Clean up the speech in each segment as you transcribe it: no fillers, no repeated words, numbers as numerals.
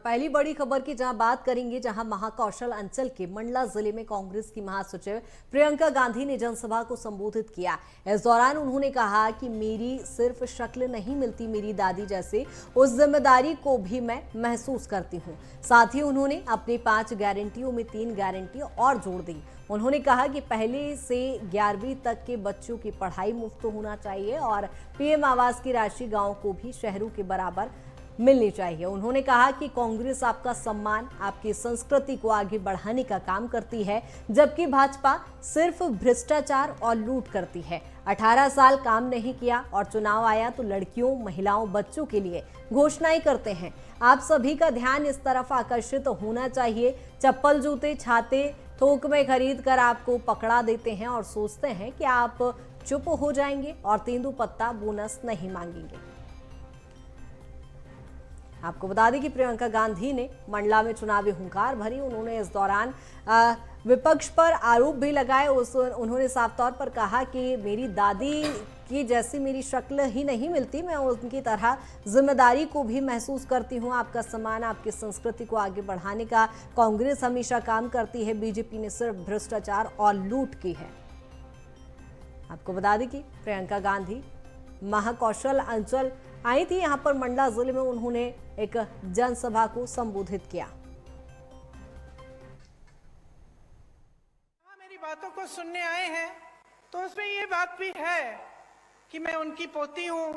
पहली बड़ी खबर की जहां बात करेंगे, जहां महाकौशल अंचल के मंडला जिले में कांग्रेस की महासचिव प्रियंका गांधी ने जनसभा को संबोधित किया। इस दौरान उन्होंने कहा कि मेरी सिर्फ शक्ल नहीं मिलती, मेरी दादी जैसे उस जिम्मेदारी को भी मैं महसूस करती हूं। साथ ही उन्होंने अपनी 5 गारंटियों में 3 गारंटी और जोड़ दी। उन्होंने कहा कि पहले से 11वीं तक के बच्चों की पढ़ाई मुफ्त होना चाहिए और पीएम आवास की राशि गांव को भी शहरों के बराबर मिलनी चाहिए। उन्होंने कहा कि कांग्रेस आपका सम्मान, आपकी संस्कृति को आगे बढ़ाने का काम करती है, जबकि भाजपा सिर्फ भ्रष्टाचार और लूट करती है। 18 साल काम नहीं किया और चुनाव आया तो लड़कियों, महिलाओं, बच्चों के लिए घोषणाएं करते हैं। आप सभी का ध्यान इस तरफ आकर्षित होना चाहिए। चप्पल, जूते, छाते थोक में खरीद कर आपको पकड़ा देते हैं और सोचते हैं कि आप चुप हो जाएंगे और तेंदुपत्ता बोनस नहीं मांगेंगे। आपको बता दें कि प्रियंका गांधी ने मंडला में चुनावी हुंकार भरी। उन्होंने इस दौरान विपक्ष पर आरोप भी लगाए। उन्होंने साफ तौर पर कहा कि मेरी दादी की जैसी मेरी शक्ल ही नहीं मिलती, मैं उनकी तरह जिम्मेदारी को भी महसूस करती हूं। आपका सम्मान, आपकी संस्कृति को आगे बढ़ाने का कांग्रेस हमेशा काम करती है। बीजेपी ने सिर्फ भ्रष्टाचार और लूट की है। आपको बता दें कि प्रियंका गांधी महाकौशल अंचल आई थी। यहां पर मंडला जिले में उन्होंने एक जनसभा को संबोधित किया। मेरी बातों को सुनने आए हैं तो उसमें ये बात भी है कि मैं उनकी पोती हूं,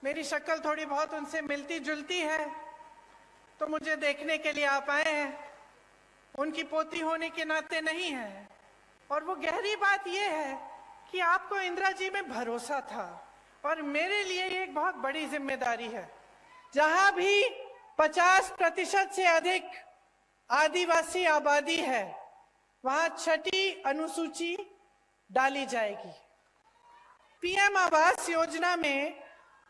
मेरी शक्ल थोड़ी बहुत उनसे मिलती जुलती है, तो मुझे देखने के लिए आप आए हैं। उनकी पोती होने के नाते नहीं है। और वो गहरी बात ये है कि आपको इंदिरा जी में भरोसा था और मेरे लिए ये एक बहुत बड़ी जिम्मेदारी है। जहां भी 50% से अधिक आदिवासी आबादी है, वहां 6ठी अनुसूची डाली जाएगी। पीएम आवास योजना में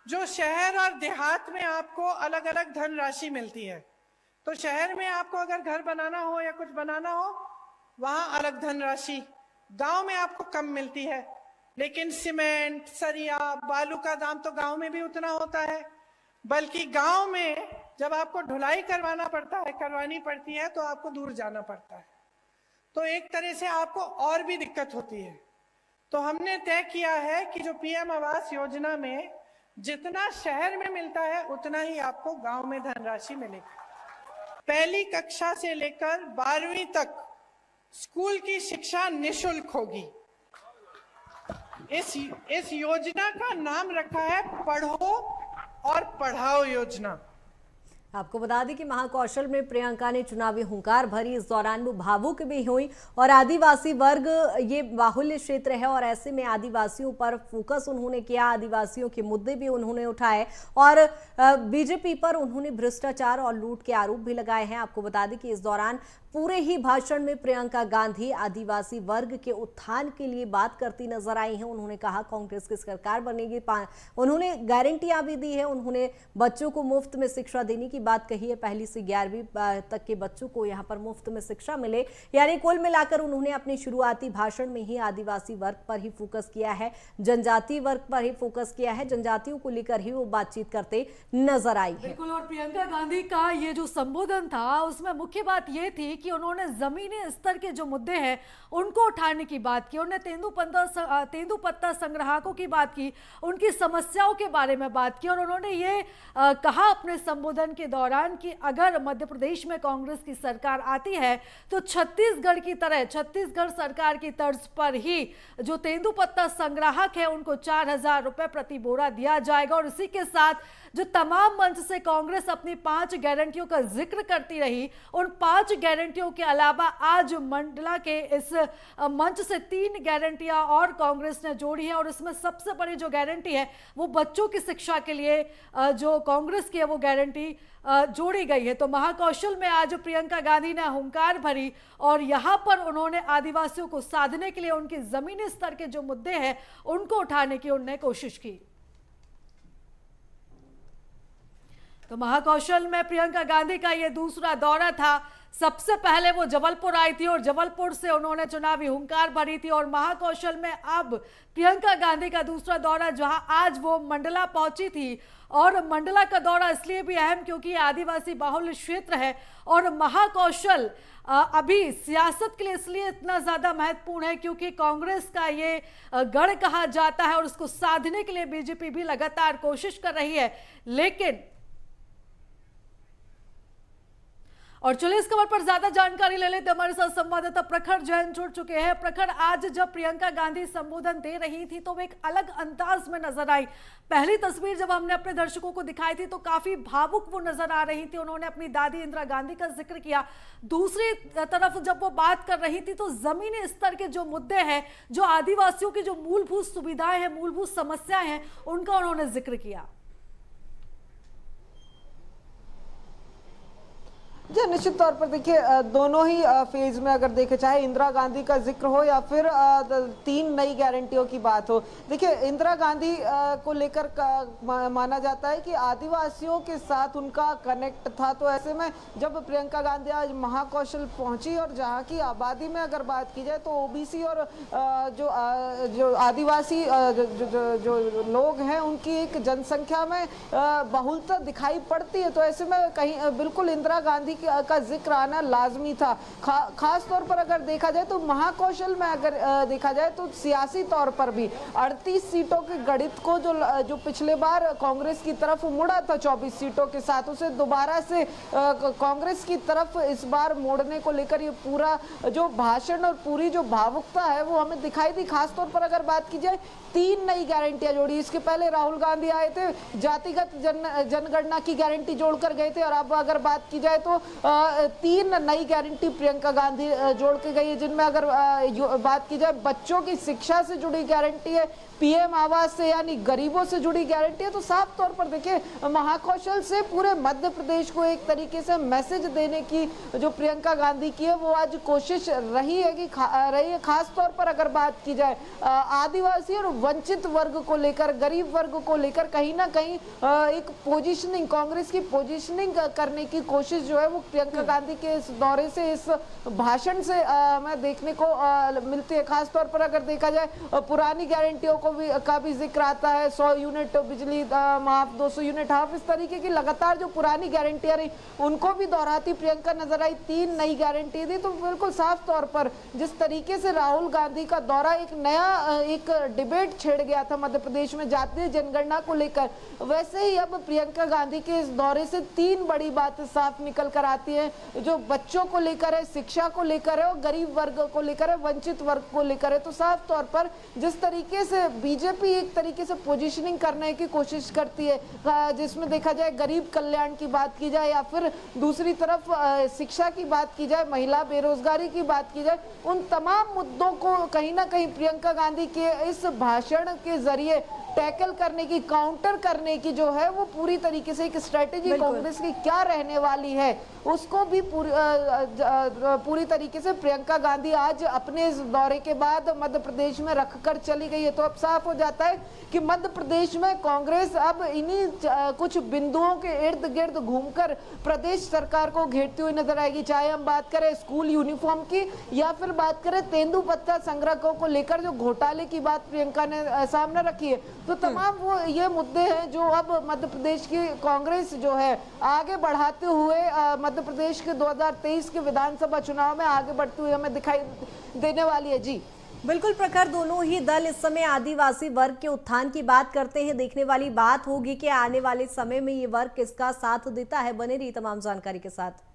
जो शहर और देहात में आपको अलग अलग धनराशि मिलती है, तो शहर में आपको अगर घर बनाना हो या कुछ बनाना हो, वहां अलग धनराशि, गांव में आपको कम मिलती है। लेकिन सीमेंट, सरिया, बालू का दाम तो गांव में भी उतना होता है, बल्कि गांव में जब आपको ढुलाई करवानी पड़ती है तो आपको दूर जाना पड़ता है। तो एक तरह से आपको और भी दिक्कत होती है। तो हमने तय किया है कि जो पीएम आवास योजना में जितना शहर में मिलता है उतना ही आपको गांव में धनराशि मिलेगी। पहली कक्षा से लेकर 12वीं तक स्कूल की शिक्षा निःशुल्क होगी। इस योजना का नाम रखा है पढ़ो और पढ़ाओ योजना। आपको बता दें कि महाकौशल में प्रियंका ने चुनावी हुंकार भरी। इस दौरान वो भावुक भी हुई और आदिवासी वर्ग ये बाहुल्य क्षेत्र है और ऐसे में आदिवासियों पर फोकस उन्होंने किया। आदिवासियों के मुद्दे भी उन्होंने उठाए और बीजेपी पर उन्होंने भ्रष्टाचार और लूट के आरोप भी लगाए हैं। आपको बता दें कि इस दौरान पूरे ही भाषण में प्रियंका गांधी आदिवासी वर्ग के उत्थान के लिए बात करती नजर आई हैं। उन्होंने कहा कांग्रेस की सरकार बनेगी। उन्होंने गारंटियां भी दी है। उन्होंने बच्चों को मुफ्त में शिक्षा देने की बात कही है। 1 से 11वीं तक के बच्चों को यहां पर मुफ्त में शिक्षा मिले। यानी कुल मिलाकर उन्होंने अपने शुरुआती भाषण में ही आदिवासी वर्ग पर ही फोकस किया है, जनजातीय वर्ग पर ही फोकस किया है। जनजातियों को लेकर ही वो बातचीत करते नजर आई है। बिल्कुल। और प्रियंका गांधी का ये जो संबोधन था उसमें मुख्य बात ये थी कि उन्होंने जमीनी स्तर के जो मुद्दे हैं उनको उठाने की बात की। उन्होंने तेंदुपत्ता संग्राहकों की बात की, उनकी समस्याओं के बारे में बात की और उन्होंने ये कहा अपने संबोधन के दौरान कि अगर मध्य प्रदेश में कांग्रेस की सरकार आती है तो छत्तीसगढ़ की तरह, छत्तीसगढ़ सरकार की तर्ज पर ही जो तेंदुपत्ता संग्राहक है उनको 4,000 रुपए प्रति बोरा दिया जाएगा। और इसी के साथ जो तमाम मंच से कांग्रेस अपनी 5 गारंटियों का जिक्र करती रही, उन 5 गारंटियों के अलावा आज मंडला के इस मंच से 3 गारंटियां और कांग्रेस ने जोड़ी है। और इसमें सबसे बड़ी जो गारंटी है वो बच्चों की शिक्षा के लिए जो कांग्रेस की है वो गारंटी जोड़ी गई है। तो महाकौशल में आज प्रियंका गांधी ने हुंकार भरी और यहां पर उन्होंने आदिवासियों को साधने के लिए उनके जमीनी स्तर के जो मुद्दे हैं उनको उठाने की उन्होंने कोशिश की। तो महाकौशल में प्रियंका गांधी का यह दूसरा दौरा था। सबसे पहले वो जबलपुर आई थी और जबलपुर से उन्होंने चुनावी हुंकार भरी थी और महाकौशल में अब प्रियंका गांधी का दूसरा दौरा, जहां आज वो मंडला पहुंची थी और मंडला का दौरा इसलिए भी अहम क्योंकि ये आदिवासी बाहुल्य क्षेत्र है और महाकौशल अभी सियासत के लिए इसलिए इतना ज्यादा महत्वपूर्ण है क्योंकि कांग्रेस का ये गढ़ कहा जाता है और उसको साधने के लिए बीजेपी भी लगातार कोशिश कर रही है। लेकिन और चलिए इस खबर पर ज्यादा जानकारी ले लेते, हमारे साथ संवाददाता प्रखर जैन जुड़ चुके हैं। प्रखर, आज जब प्रियंका गांधी संबोधन दे रही थी तो वो एक अलग अंदाज में नजर आई। पहली तस्वीर जब हमने अपने दर्शकों को दिखाई थी तो काफी भावुक वो नजर आ रही थी, उन्होंने अपनी दादी इंदिरा गांधी का जिक्र किया। दूसरी तरफ जब वो बात कर रही थी तो जमीनी स्तर के जो मुद्दे हैं, जो आदिवासियों की जो मूलभूत सुविधाएं हैं, मूलभूत समस्याएं हैं, उनका उन्होंने जिक्र किया। जी, निश्चित तौर पर देखिए दोनों ही फेज में अगर देखे, चाहे इंदिरा गांधी का जिक्र हो या फिर 3 नई गारंटियों की बात हो। देखिए इंदिरा गांधी को लेकर माना जाता है कि आदिवासियों के साथ उनका कनेक्ट था। तो ऐसे में जब प्रियंका गांधी आज महाकौशल पहुंची और जहां की आबादी में अगर बात की जाए तो ओबीसी और जो आदिवासी जो लोग हैं उनकी एक जनसंख्या में बहुलता दिखाई पड़ती है। तो ऐसे में कहीं बिल्कुल इंदिरा गांधी का जिक्र आना लाजमी था। खास तौर पर अगर देखा जाए तो महाकौशल में अगर देखा जाए तो सियासी तौर पर भी 38 सीटों के गणित को जो पिछले बार कांग्रेस की तरफ मुड़ा था 24 सीटों के साथ, उसे दोबारा से कांग्रेस की तरफ इस बार मोड़ने को लेकर ये पूरा जो भाषण और पूरी जो भावुकता है वो हमें दिखाई दी। खास तौर पर अगर बात की जाए 3 नई गारंटियां जोड़ी। इसके पहले राहुल गांधी आए थे, जातिगत जनगणना की गारंटी जोड़कर गए थे, और अब अगर बात की जाए तो 3 नई गारंटी प्रियंका गांधी जोड़ के गई है, जिनमें अगर बात की जाए बच्चों की शिक्षा से जुड़ी गारंटी है, पीएम आवास से यानी गरीबों से जुड़ी गारंटी है। तो साफ तौर पर देखिए महाकौशल से पूरे मध्य प्रदेश को एक तरीके से मैसेज देने की जो प्रियंका गांधी की है वो आज कोशिश रही है। खास तौर पर अगर बात की जाए आदिवासी और वंचित वर्ग को लेकर, गरीब वर्ग को लेकर कहीं ना कहीं एक पोजीशनिंग, कांग्रेस की पोजीशनिंग करने की कोशिश जो है वो प्रियंका गांधी के इस दौरे से, इस भाषण से हमें देखने को मिलती है। खास तौर पर अगर देखा जाए पुरानी गारंटियों का भी जिक्र आता है, 100 यूनिट बिजली माफ, 200 यूनिट हाफ, इस तरीके की लगातार जो पुरानी गारंटियां रही उनको भी दोहराती प्रियंका नजर आई। 3 नई गारंटी दी। तो बिल्कुल साफ तौर पर जिस तरीके से राहुल गांधी का दौरा एक नया एक डिबेट छेड़ गया था मध्य प्रदेश में जातीय जनगणना को लेकर, वैसे ही अब प्रियंका गांधी के इस दौरे से 3 बड़ी बातें साफ निकल कर आती है, जो बच्चों को लेकर है, शिक्षा को लेकर है और गरीब वर्ग को लेकर है, वंचित वर्ग को लेकर है। तो साफ तौर पर जिस तरीके से बीजेपी एक तरीके से पोजीशनिंग करने की कोशिश करती है, जिसमें देखा जाए गरीब कल्याण की बात की जाए या फिर दूसरी तरफ शिक्षा की बात की जाए, महिला बेरोजगारी की बात की जाए, उन तमाम मुद्दों को कहीं ना कहीं प्रियंका गांधी के इस भाषण के जरिए टैकल करने की, काउंटर करने की जो है वो पूरी तरीके से एक स्ट्रेटेजी कांग्रेस की क्या रहने वाली है उसको भी पूरी तरीके से प्रियंका गांधी आज अपने इस दौरे के बाद मध्य प्रदेश में रखकर चली गई है। तो अब साफ हो जाता है कि मध्य प्रदेश में कांग्रेस अब इन्हीं कुछ बिंदुओं के इर्द गिर्द घूमकर प्रदेश सरकार को घेरती हुई नजर आएगी। चाहे हम बात करें स्कूल यूनिफॉर्म की या फिर बात करें तेंदुपत्ता संग्रह को लेकर जो घोटाले की बात प्रियंका ने सामने रखी है, तो तमाम वो ये मुद्दे हैं जो अब मध्य प्रदेश की कांग्रेस जो है आगे बढ़ाते हुए मध्य प्रदेश के 2023 के विधानसभा चुनाव में आगे बढ़ती हुई हमें दिखाई देने वाली है। जी बिल्कुल प्रखर, दोनों ही दल इस समय आदिवासी वर्ग के उत्थान की बात करते हैं। देखने वाली बात होगी कि आने वाले समय में ये वर्ग किसका साथ देता है। बने रही तमाम जानकारी के साथ।